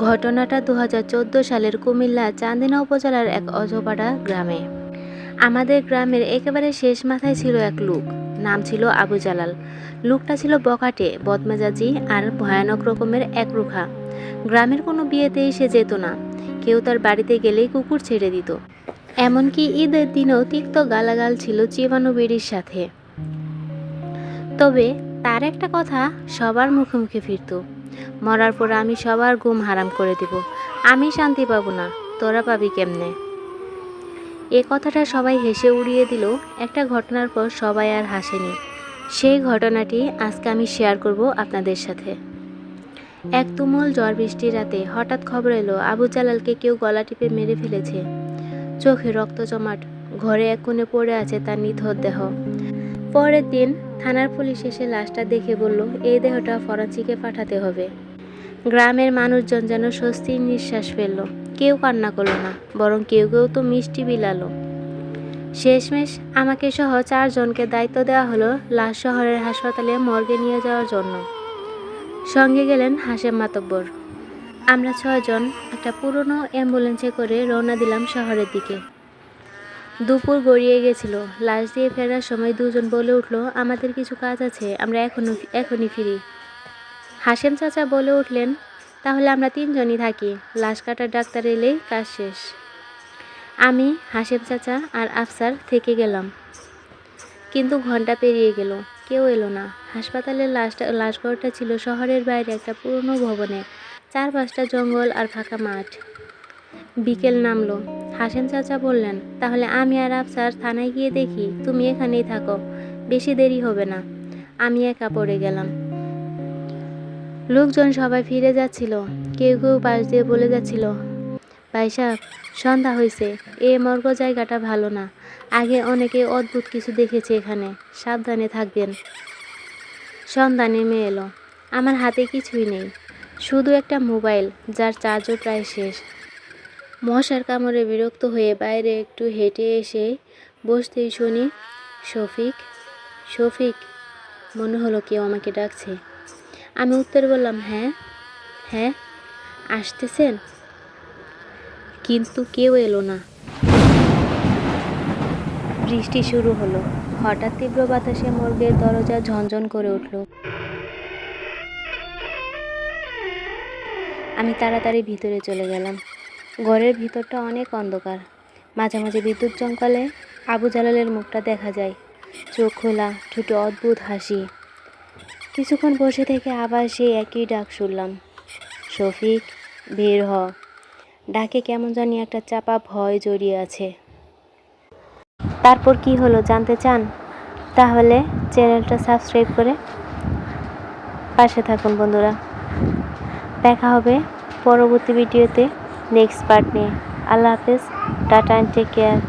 ঘটনাটা ২০১৪ সালের কুমিল্লা চান্দিনা উপজেলার এক অজপাড়া গ্রামে। আমাদের গ্রামের একেবারে শেষ মাথায় ছিল এক লোক, নাম ছিল আবু জালাল। লোকটা ছিল বখাটে, বদমেজাজি আর ভয়ানক রকমের একরুখা। গ্রামের কোনো বিয়েতেই সে যেত না, কেউ তার বাড়িতে গেলেই কুকুর ছেড়ে দিত। এমনকি ঈদের দিনেও তিক্ত গালাগাল ছিল চিবানো বিড়ির সাথে। তবে তার একটা কথা সবার মুখে মুখে ফিরত, মরার পর আমি সবার ঘুম হারাম করে দিব, আমি শান্তি পাবো না, তোরা পাবি কেমনে। এ কথাটা সবাই হেসে উড়িয়ে দিল। একটা ঘটনার পর সবাই আর হাসেনি। সেই ঘটনাটি আজকে আমি শেয়ার করব আপনাদের সাথে। এক তুমুল ঝড় বৃষ্টির রাতে হঠাৎ খবর এলো আবু জালালকে কেউ গলা টিপে মেরে ফেলেছে। চোখে রক্ত জমাট, ঘরে এক কোণে পড়ে আছে তার নিথর দেহ। পরের দিন থানার পুলিশ এসে লাশটা দেখে বলল, এই দেহটা ফরেনসিকে পাঠাতে হবে। গ্রামের মানুষজন যেন স্বস্তির নিঃশ্বাস ফেলল। কেউ কান্না করলো না, বরং কেউ কেউ তো মিষ্টি বিলালো। শেষমেশ আমাকে সহ 4 জনকে দায়িত্ব দেওয়া হলো লাশ শহরের হাসপাতালে মর্গে নিয়ে যাওয়ার জন্য। সঙ্গে গেলেন হাশেম মাতব্বর। আমরা 6 জন একটা পুরনো অ্যাম্বুলেন্সে করে রওনা দিলাম শহরের দিকে। দুপুর গড়িয়ে গেছিল। লাশ দিয়ে ফেরার সময় 2 জন বলে উঠল, আমাদের কিছু কাজ আছে, আমরা এখনই ফিরি। হাশেম চাচা বলে উঠলেন, তাহলে আমরা 3 জনই থাকি, লাশ কাটার ডাক্তার এলেই কাজ শেষ। আমি, হাশেম চাচা আর আফসার থেকে গেলাম। কিন্তু ঘন্টা পেরিয়ে গেল, কেউ এলো না। হাসপাতালের লাশঘরটা ছিল শহরের বাইরে একটা পুরনো ভবনে, 4-5টা জঙ্গল আর ফাঁকা মাঠ। বিকেল নামলো। হাশেম চাচা বললেন, তাহলে আমি আর আফসার থানায় গিয়ে দেখি, তুমি এখানেই থাকো, বেশি দেরি হবে না। আমি একা পড়ে গেলাম। লোকজন সবাই ফিরে যাচ্ছিল। কেউ কেউ পাশ দিয়ে বলে যাচ্ছিল, ভাই সাহেব, সন্ধ্যা হয়েছে, এ মর্গ জায়গাটা ভালো না, আগে অনেকে অদ্ভুত কিছু দেখেছে এখানে, সাবধানে থাকবেন। সন্ধ্যা নেমে এলো। আমার হাতে কিছুই নেই, শুধু একটা মোবাইল, যার চার্জও প্রায় শেষ। মশার কামড়ে বিরক্ত হয়ে বাইরে একটু হেঁটে এসে বসতেই শুনি, শফিক শফিক। মনে হলো কেউ আমাকে ডাকছে। আমি উত্তর বললাম, হ্যাঁ হ্যাঁ, আসতেছেন? কিন্তু কেউ এলো না। বৃষ্টি শুরু হলো। হঠাৎ তীব্র বাতাসে মর্গের দরজা ঝনঝন করে উঠল। আমি তাড়াতাড়ি ভিতরে চলে গেলাম। ঘরের ভিতরটা অনেক অন্ধকার। মাঝে মাঝে বিদ্যুৎ চমকালে আবু জালালের মুখটা দেখা যায়, চোখ খোলা, ঠোঁটে অদ্ভুত হাসি। কিছুক্ষণ বসে থেকে আবার সেই একই ডাক শুনলাম, শফিক, বের হ। ডাকে কেমন জানি একটা চাপা ভয় জড়িয়ে আছে। তারপর কি হলো জানতে চান? তাহলে চ্যানেলটা সাবস্ক্রাইব করে পাশে থাকুন বন্ধুরা। দেখা হবে পরবর্তী ভিডিওতে নেক্সট পার্ট নিয়ে। আল্লাহ হাফেজ, টাটা অ্যান্ড টেক কেয়ার।